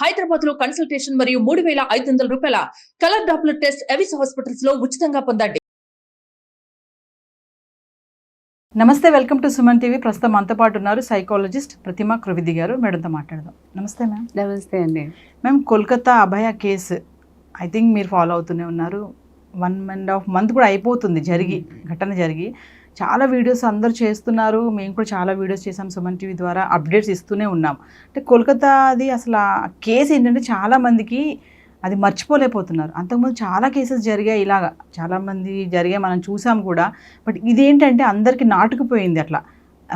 హైదరాబాద్ లో కన్సల్టేషన్ మరియు 3,500 రూపాయల colour Doppler test Avis hospitals లో ఉచితంగా పొందండి. నమస్తే, వెల్కమ్ టు సుమన్ టీవీ. ప్రస్తుతం మనతో పాటు ఉన్నారు సైకాలజిస్ట్ ప్రతిమా కృవిది గారు. మేడంతో మాట్లాడదాం. నమస్తే మ్యామ్. నమస్తే అండి. Ma'am, Kolkata Abhaya case I think మీరు ఫాలో అవుతూనే ఉన్నారు. 1.5 month కూడా అయిపోతుంది ఘటన జరిగి. చాలా వీడియోస్ అందరూ చేస్తున్నారు, మేము కూడా చాలా వీడియోస్ చేసాం సుమన్ టీవీ ద్వారా, అప్డేట్స్ ఇస్తూనే ఉన్నాం. అంటే కోల్కతా అది అసలు కేసు ఏంటంటే చాలామందికి అది మర్చిపోలేకపోతున్నారు. అంతకుముందు చాలా కేసెస్ జరిగాయి, ఇలాగా చాలామంది జరిగాయి, మనం చూసాం కూడా. బట్ ఇదేంటంటే అందరికీ నాటుకుపోయింది అట్లా.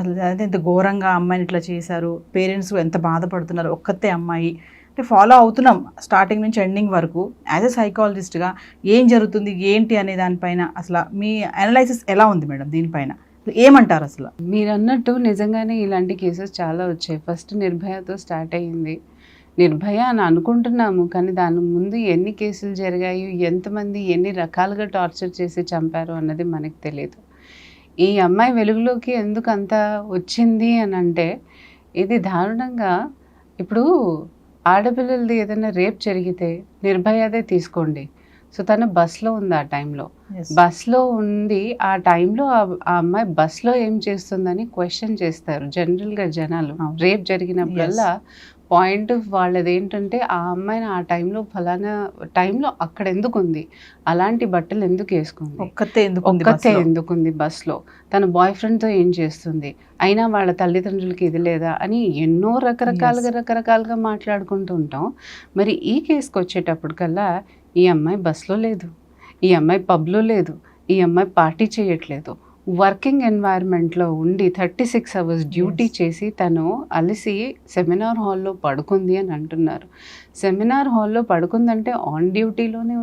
అదే ఎంత ఘోరంగా అమ్మాయిని ఇట్లా చేశారు, పేరెంట్స్ ఎంత బాధపడుతున్నారు, ఒక్కతే అమ్మాయి. అంటే ఫాలో అవుతున్నాం స్టార్టింగ్ నుంచి ఎండింగ్ వరకు. యాజ్ ఎ సైకాలజిస్ట్గా ఏం జరుగుతుంది ఏంటి అనే దానిపైన అసలు మీ అనలైసిస్ ఎలా ఉంది మేడం? దీనిపైన ఏమంటారు అసలు? మీరు అన్నట్టు నిజంగానే ఇలాంటి కేసెస్ చాలా వచ్చాయి. ఫస్ట్ నిర్భయతో స్టార్ట్ అయ్యింది. నిర్భయ అని అనుకుంటున్నాము, కానీ దాని ముందు ఎన్ని కేసులు జరిగాయి, ఎంతమంది ఎన్ని రకాలుగా టార్చర్ చేసి చంపారు అన్నది మనకు తెలియదు. ఈ అమ్మాయి వెలుగులోకి ఎందుకు అంత వచ్చింది అని అంటే, ఇది దారుణంగా ఇప్పుడు ఆడపిల్లలది ఏదైనా రేప్ జరిగితే నిర్భయదే తీసుకోండి. సో తను బస్లో ఉంది, ఆ టైంలో బస్లో ఉంది. ఆ టైంలో ఆ అమ్మాయి బస్లో ఏం చేస్తుందని క్వశ్చన్ చేస్తారు జనరల్గా జనాలు. రేప్ జరిగినప్పుడల్లా పాయింట్ వాళ్ళది ఏంటంటే, ఆ అమ్మాయిని ఆ టైంలో ఫలానా టైంలో అక్కడ ఎందుకు ఉంది, అలాంటి బట్టలు ఎందుకు వేసుకుంది, ఒక్కతే ఎందుకుంది బస్లో, తన బాయ్ ఫ్రెండ్తో ఏం చేస్తుంది, అయినా వాళ్ళ తల్లిదండ్రులకి ఇది లేదా అని ఎన్నో రకరకాలుగా మాట్లాడుకుంటూ ఉంటాం. మరి ఈ కేసుకి వచ్చేటప్పటికల్లా ఈ అమ్మాయి బస్లో లేదు, ఈ అమ్మాయి పబ్లో లేదు, ఈ అమ్మాయి పార్టీ చేయట్లేదు, వర్కింగ్ ఎన్వైర్న్మెంట్లో ఉండి 36 hours డ్యూటీ చేసి తను అలసి సెమినార్ హాల్లో పడుకుంది అని అంటున్నారు. సెమినార్ హాల్లో పడుకుందంటే ఆన్ డ్యూటీలోనే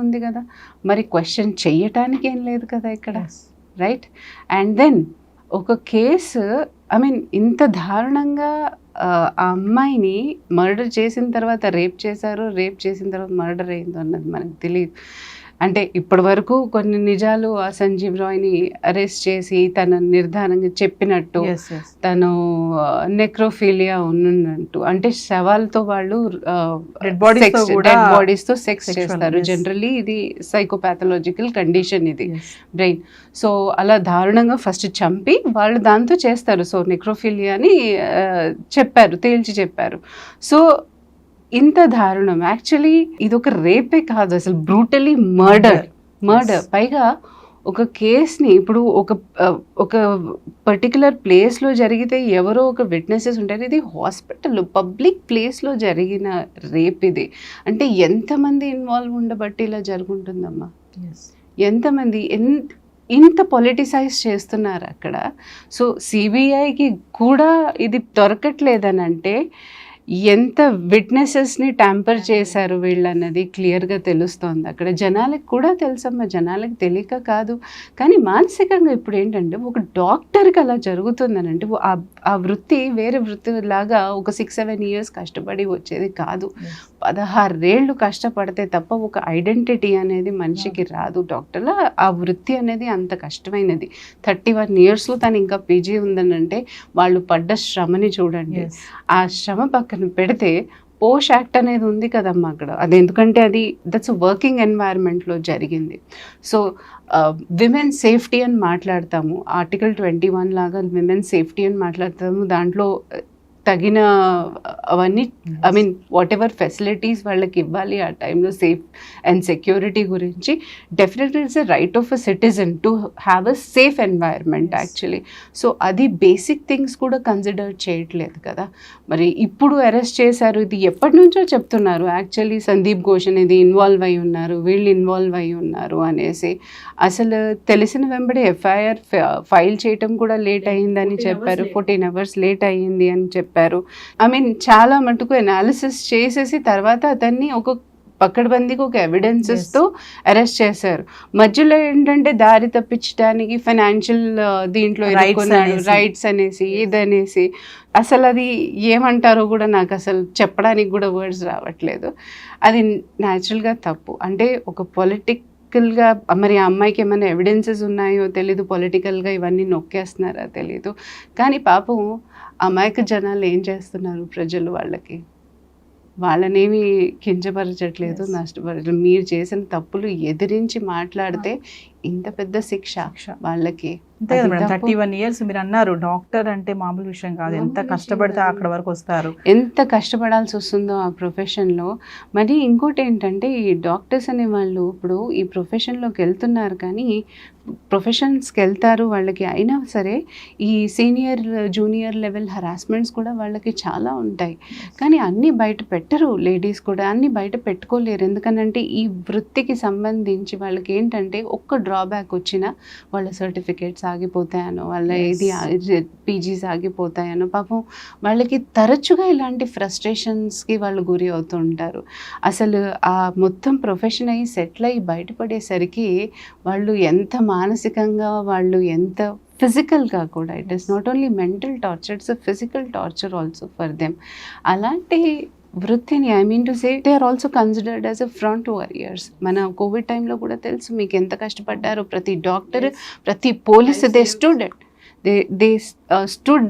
ఉంది కదా, మరి క్వశ్చన్ చెయ్యటానికి ఏం లేదు కదా ఇక్కడ, రైట్? అండ్ దెన్ ఒక కేసు, ఇంత దారుణంగా ఆ అమ్మాయిని మర్డర్ చేసిన తర్వాత రేప్ చేసిన తర్వాత మర్డర్ అయిందో అన్నది మనకు తెలియదు. అంటే ఇప్పటి వరకు కొన్ని నిజాలు, ఆ సంజీవ్ రాయ్ని అరెస్ట్ చేసి తన నిర్ధారంగా చెప్పినట్టు, తను నెక్రోఫీలియా ఉన్నట్టు, అంటే శవాలతో వాళ్ళు డెడ్ బాడీస్తో సెక్స్ చేస్తారు. జనరల్లీ ఇది సైకోపాథలాజికల్ కండిషన్, ఇది బ్రెయిన్. సో అలా దారుణంగా ఫస్ట్ చంపి వాళ్ళు దాంతో చేస్తారు. సో నెక్రోఫీలియా అని తేల్చి చెప్పారు. సో ఇంత దారుణం. యాక్చువల్లీ ఇది ఒక రేపే కాదు, అసలు బ్రూటలీ మర్డర్. పైగా ఒక కేస్ని ఇప్పుడు ఒక పర్టికులర్ ప్లేస్లో జరిగితే ఎవరో ఒక విట్నెసెస్ ఉంటారు. ఇది హాస్పిటల్లో పబ్లిక్ ప్లేస్లో జరిగిన రేప్ ఇది. అంటే ఎంతమంది ఇన్వాల్వ్ ఉండబట్టి ఇలా జరుగుతుందమ్మా, ఎంతమంది ఇంత పొలిటిసైజ్ చేస్తున్నారు అక్కడ. సో సిబిఐకి కూడా ఇది దొరకట్లేదని అంటే ఎంత విట్నెసెస్ని ట్యాంపర్ చేశారు వీళ్ళన్నది క్లియర్గా తెలుస్తోంది అక్కడ. జనాలకు కూడా తెలుసమ్మా, జనాలకు తెలియక కాదు. కానీ మానసికంగా ఇప్పుడు ఏంటంటే, ఒక డాక్టర్కి అలా జరుగుతుందనంటే ఆ వృత్తి వేరే వృత్తి లాగా ఒక 6-7 years కష్టపడి వచ్చేది కాదు. 16 ఏళ్ళు కష్టపడితే తప్ప ఒక ఐడెంటిటీ అనేది మనిషికి రాదు. డాక్టర్లో ఆ వృత్తి అనేది అంత కష్టమైనది. 31 yearsలో తను ఇంకా పీజీ ఉందనంటే వాళ్ళు పడ్డ శ్రమని చూడండి. ఆ శ్రమ పక్కన పెడితే పోష్ యాక్ట్ అనేది ఉంది కదమ్మా అక్కడ. అది ఎందుకంటే అది దట్స్ వర్కింగ్ ఎన్వైర్న్మెంట్లో జరిగింది. సో విమెన్ సేఫ్టీ అని మాట్లాడతాము, Article 21 లాగా విమెన్ సేఫ్టీ అని మాట్లాడతాము. దాంట్లో తగిన అవన్నీ వాట్ ఎవర్ ఫెసిలిటీస్ వాళ్ళకి ఇవ్వాలి ఆ టైంలో, సేఫ్ అండ్ సెక్యూరిటీ గురించి. Definitely it's a right of a citizen to have a safe environment actually. So అది బేసిక్ థింగ్స్ కూడా కన్సిడర్ చేయట్లేదు కదా. మరి ఇప్పుడు అరెస్ట్ చేశారు, ఇది ఎప్పటి నుంచో చెప్తున్నారు యాక్చువల్లీ. సందీప్ ఘోష్ అనేది ఇన్వాల్వ్ అయి ఉన్నారు, వీళ్ళు ఇన్వాల్వ్ అయి ఉన్నారు అనేసి. అసలు తెలిసిన వెంబడి FIR ఫైల్ చేయటం కూడా లేట్ అయ్యిందని చెప్పారు, 14 hours లేట్ అయ్యింది అని చెప్పారు. చాలా మటుకు అనాలిసిస్ చేసేసి తర్వాత అతన్ని ఒక పక్కడబందీకి ఒక ఎవిడెన్సెస్తో అరెస్ట్ చేశారు. మధ్యలో ఏంటంటే దారి తప్పించడానికి ఫైనాన్షియల్ దీంట్లో రైట్స్ అనేసి ఇదనేసి, అసలు అది ఏమంటారో కూడా నాకు అసలు చెప్పడానికి కూడా వర్డ్స్ రావట్లేదు. అది న్యాచురల్గా తప్పు. అంటే ఒక పొలిటికల్గా మరి ఆ అమ్మాయికి ఏమైనా ఎవిడెన్సెస్ ఉన్నాయో తెలీదు, పొలిటికల్గా ఇవన్నీ నొక్కేస్తున్నారా తెలీదు. కానీ పాపం అమాయక జనాలు ఏం చేస్తున్నారు ప్రజలు వాళ్ళనేమి కించపరచట్లేదు, నష్టపరచట్లేదు. మీరు చేసిన తప్పులు ఎదిరించి మాట్లాడితే ఇంత పెద్ద శిక్ష వాళ్ళకి. అంతే కదా మేడం, 31 years మీరు అన్నారు, డాక్టర్ అంటే మామూలు విషయం కాదు. ఎంత కష్టపడితే అక్కడ వరకు వస్తారు, ఎంత కష్టపడాల్సి వస్తుందో ఆ ప్రొఫెషన్లో. మరి ఇంకోటి ఏంటంటే ఈ డాక్టర్స్ అనే వాళ్ళు ఇప్పుడు ఈ ప్రొఫెషన్లోకి వెళ్తున్నారు, కానీ ప్రొఫెషన్స్కి వెళ్తారు వాళ్ళకి, అయినా సరే ఈ సీనియర్ జూనియర్ లెవెల్ హరాస్మెంట్స్ కూడా వాళ్ళకి చాలా ఉంటాయి. కానీ అన్నీ బయట పెట్టరు, లేడీస్ కూడా అన్నీ బయట పెట్టుకోలేరు. ఎందుకనంటే ఈ వృత్తికి సంబంధించి వాళ్ళకి ఏంటంటే ఒక్క డ్రాబ్యాక్ వచ్చినా వాళ్ళ సర్టిఫికేట్స్ ఆగిపోతాయనో, వాళ్ళ పీజీస్ ఆగిపోతాయనో, పాపం వాళ్ళకి తరచుగా ఇలాంటి ఫ్రస్ట్రేషన్స్కి వాళ్ళు గురి అవుతూ ఉంటారు. అసలు ఆ మొత్తం ప్రొఫెషన్ అయ్యి సెటిల్ అయ్యి బయటపడేసరికి వాళ్ళు ఎంత మానసికంగా, వాళ్ళు ఎంత ఫిజికల్గా కూడా, it is not only mental torture, it's physical torture also for them. అలాంటి వృత్తిని I mean to say they are also considered as a front warriors. మన కోవిడ్ టైంలో కూడా తెలుసు మీకు ఎంత కష్టపడ్డారు ప్రతి డాక్టర్, ప్రతి police. They stood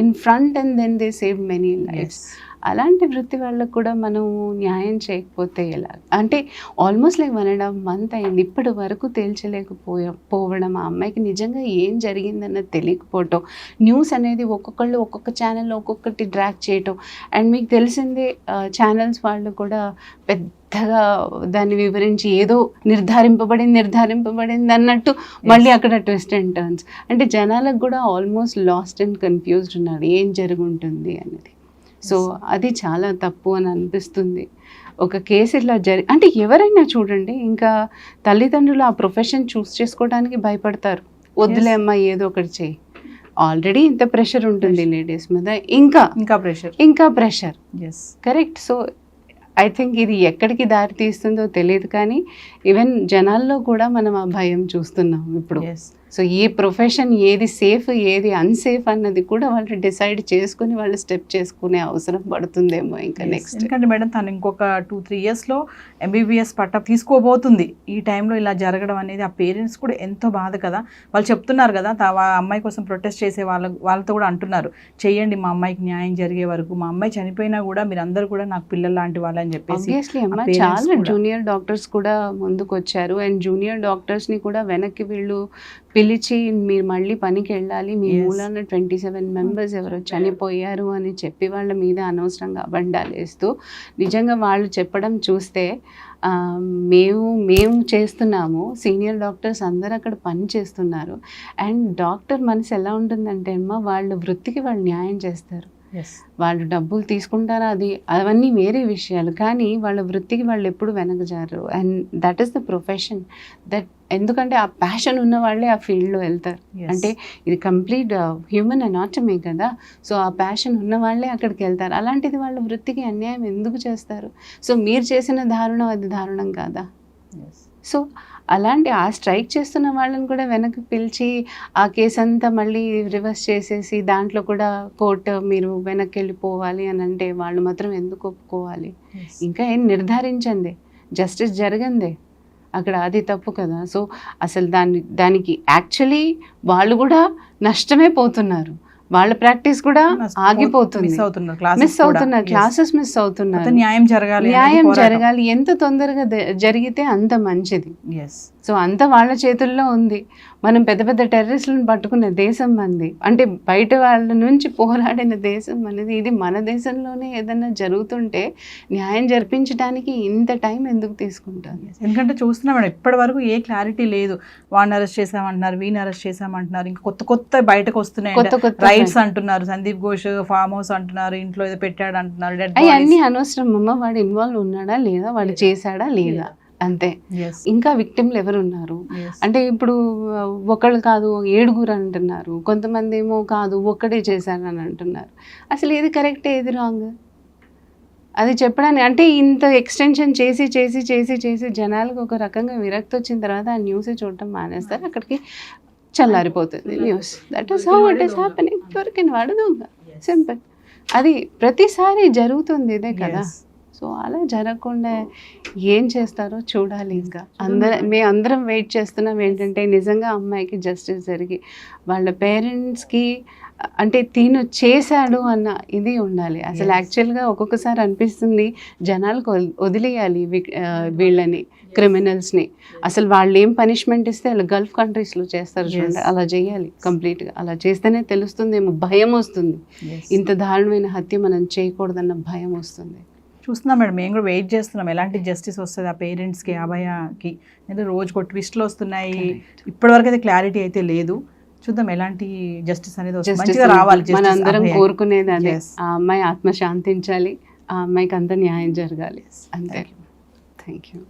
in front and then they save many lifes. అలాంటి వృత్తి వాళ్ళకు కూడా మనం న్యాయం చేయకపోతే ఎలా? అంటే ఆల్మోస్ట్ లైక్ 1.5 month అయింది, ఇప్పటి వరకు తేల్చలేకపోవడం, ఆ అమ్మాయికి నిజంగా ఏం జరిగిందన్నది తెలియకపోవటం, న్యూస్ అనేది ఒక్కొక్కళ్ళు ఒక్కొక్క ఛానల్లో ఒక్కొక్కటి డ్రాక్ చేయటం. అండ్ మీకు తెలిసిందే ఛానల్స్ వాళ్ళు కూడా పెద్దగా దాన్ని వివరించి ఏదో నిర్ధారింపబడింది అన్నట్టు మళ్ళీ అక్కడ ట్విస్ట్ అండ్ టర్న్స్. అంటే జనాలకు కూడా ఆల్మోస్ట్ లాస్ట్ అండ్ కన్ఫ్యూజ్డ్ ఉన్నారు ఏం జరుగుంటుంది అనేది. సో అది చాలా తప్పు అని అనిపిస్తుంది. ఒక కేసు ఇట్లా అంటే ఎవరైనా చూడండి, ఇంకా తల్లిదండ్రులు ఆ ప్రొఫెషన్ చూస్ చేసుకోవడానికి భయపడతారు. వద్దులే అమ్మా ఏదో ఒకటి చేయి, ఆల్రెడీ ఇంత ప్రెషర్ ఉంటుంది లేడీస్ మీద, ఇంకా pressure. Correct. So I think ఇది ఎక్కడికి దారి తీస్తుందో తెలియదు, కానీ ఈవెన్ జనాల్లో కూడా మనం ఆ భయం చూస్తున్నాం ఇప్పుడు. సో ఈ ప్రొఫెషన్ ఏది సేఫ్ ఏది అన్సేఫ్ అన్నది కూడా వాళ్ళు డిసైడ్ చేసుకుని వాళ్ళు స్టెప్ చేసుకునే అవసరం పడుతుందేమో ఇంకా నెక్స్ట్. ఎందుకంటే మేడం తను ఇంకొక 2-3 yearsలో MBBS పట్టా తీసుకోబోతుంది. ఈ టైంలో ఇలా జరగడం అనేది ఆ పేరెంట్స్ కూడా ఎంతో బాధ కదా. వాళ్ళు చెప్తున్నారు కదా, ఆ అమ్మాయి కోసం ప్రొటెస్ట్ చేసే వాళ్ళతో కూడా అంటున్నారు, చెయ్యండి మా అమ్మాయికి న్యాయం జరిగే వరకు, మా అమ్మాయి చనిపోయినా కూడా మీరు అందరూ కూడా నాకు పిల్లలు లాంటి వాళ్ళని చెప్పేసి. ఆబ్వియస్లీ అమ్మ, చాలా జూనియర్ డాక్టర్స్ కూడా ముందుకు వచ్చారు. అండ్ జూనియర్ డాక్టర్స్ని కూడా వెనక్కి వీళ్ళు పిలిచి మీరు మళ్ళీ పనికి వెళ్ళాలి, మీ మూలాన 27 members ఎవరో చనిపోయారు అని చెప్పి వాళ్ళ మీద అనవసరంగా అబండాలు వేస్తూ, నిజంగా వాళ్ళు చెప్పడం చూస్తే మేము చేస్తున్నాము, సీనియర్ డాక్టర్స్ అందరూ అక్కడ పని చేస్తున్నారు. అండ్ డాక్టర్ మనసు ఎలా ఉంటుందంటే అమ్మ, వాళ్ళ వృత్తికి వాళ్ళు న్యాయం చేస్తారు. వాళ్ళు డబ్బులు తీసుకుంటారా, అవన్నీ వేరే విషయాలు, కానీ వాళ్ళ వృత్తికి వాళ్ళు ఎప్పుడు వెనకజారు. And that is the profession that, ఎందుకంటే ఆ ప్యాషన్ ఉన్న వాళ్ళే ఆ ఫీల్డ్లో వెళ్తారు. అంటే ఇది కంప్లీట్ హ్యూమన్ అనాటమీ కదా. సో ఆ ప్యాషన్ ఉన్న వాళ్ళే అక్కడికి వెళ్తారు. అలాంటిది వాళ్ళ వృత్తికి అన్యాయం ఎందుకు చేస్తారు? సో మీరు చేసిన దారుణం అది దారుణం కాదా? సో అలాంటి ఆ స్ట్రైక్ చేస్తున్న వాళ్ళని కూడా వెనక్కి పిలిచి ఆ కేసు అంతా మళ్ళీ రివర్స్ చేసేసి దాంట్లో కూడా కోర్టు మీరు వెనక్కి వెళ్ళిపోవాలి అని అంటే వాళ్ళు మాత్రం ఎందుకు ఒప్పుకోవాలి? ఇంకా ఏం నిర్ధారించండి, జస్టిస్ జరగందే అక్కడ, అది తప్పు కదా. సో అసలు దానికి యాక్చువల్లీ వాళ్ళు కూడా నష్టమే పోతున్నారు, వాళ్ళ ప్రాక్టీస్ కూడా ఆగిపోతుంది, మిస్ అవుతున్నారు, క్లాసెస్ మిస్ అవుతున్నారు. న్యాయం జరగాలి, ఎంత తొందరగా జరిగితే అంత మంచిది. సో అంత వాళ్ళ చేతుల్లో ఉంది. మనం పెద్ద పెద్ద టెర్రరిస్టులను పట్టుకున్న దేశం మనది, అంటే బయట వాళ్ళ నుంచి పోరాడిన దేశం మనది. ఇది మన దేశంలోనే ఏదైనా జరుగుతుంటే న్యాయం జరిపించడానికి ఇంత టైం ఎందుకు తీసుకుంటారు? ఎందుకంటే చూస్తున్నాం మేడం, ఇప్పటి వరకు ఏ క్లారిటీ లేదు. వాడిని అరెస్ట్ చేసామంటున్నారు, వీని అరెస్ట్ చేసామంటున్నారు, ఇంకా కొత్త బయటకు వస్తున్నాయి, రైట్స్ అంటున్నారు, సందీప్ ఘోష్ ఫామ్ హౌస్ అంటున్నారు, ఇంట్లో ఏదో పెట్టాడు అంటున్నారు. అవన్నీ అనవసరం అమ్మ, వాడు ఇన్వాల్వ్ ఉన్నాడా లేదా, వాడు చేశాడా లేదా, అంతే. ఇంకా విక్టిమ్లు ఎవరు ఉన్నారు అంటే ఇప్పుడు ఒకళ్ళు కాదు 7 అంటున్నారు, కొంతమంది ఏమో కాదు ఒక్కడే చేశారని అంటున్నారు. అసలు ఏది కరెక్ట్ ఏది రాంగ్ అది చెప్పడానికి, అంటే ఇంత ఎక్స్టెన్షన్ చేసి చేసి చేసి చేసి జనాలకు ఒక రకంగా విరక్తి వచ్చిన తర్వాత ఆ న్యూస్ చూడటం మానేస్తారు, అక్కడికి చల్లారిపోతుంది news. That is how it is happening. దొరికిన వాడు దొంగ, సింపుల్. అది ప్రతిసారి జరుగుతుంది ఇదే కదా. సో అలా జరగకుండా ఏం చేస్తారో చూడాలి. ఇంకా మేమందరం వెయిట్ చేస్తున్నాం ఏంటంటే నిజంగా అమ్మాయికి జస్టిస్ జరిగి వాళ్ళ పేరెంట్స్కి అంటే తిను చేశాడు అన్న ఇది ఉండాలి అసలు. యాక్చువల్గా ఒక్కొక్కసారి అనిపిస్తుంది జనాలకు వదిలేయాలి వీళ్ళని, క్రిమినల్స్ని. అసలు వాళ్ళు ఏం పనిష్మెంట్ ఇస్తే వాళ్ళు గల్ఫ్ కంట్రీస్లో చేస్తారు చూడండి, అలా చేయాలి కంప్లీట్గా. అలా చేస్తేనే తెలుస్తుందేమో, భయం వస్తుంది. ఇంత దారుణమైన హత్య మనం చేయకూడదన్న భయం వస్తుంది. చూస్తున్నాం మేడం, మేము కూడా వెయిట్ చేస్తున్నాం ఎలాంటి జస్టిస్ వస్తుంది ఆ పేరెంట్స్కి, అభయకి. ఎందుకంటే రోజుకో ట్విస్ట్లు వస్తున్నాయి, ఇప్పటివరకు అయితే క్లారిటీ అయితే లేదు. చూద్దాం ఎలాంటి జస్టిస్ అనేది వస్తుంది, మంచిగా రావాలి. మన అందరం కోరుకునేది అదే, ఆ అమ్మాయి ఆత్మ శాంతించాలి, ఆ అమ్మాయికి అంత న్యాయం జరగాలి అంతే. Thank you.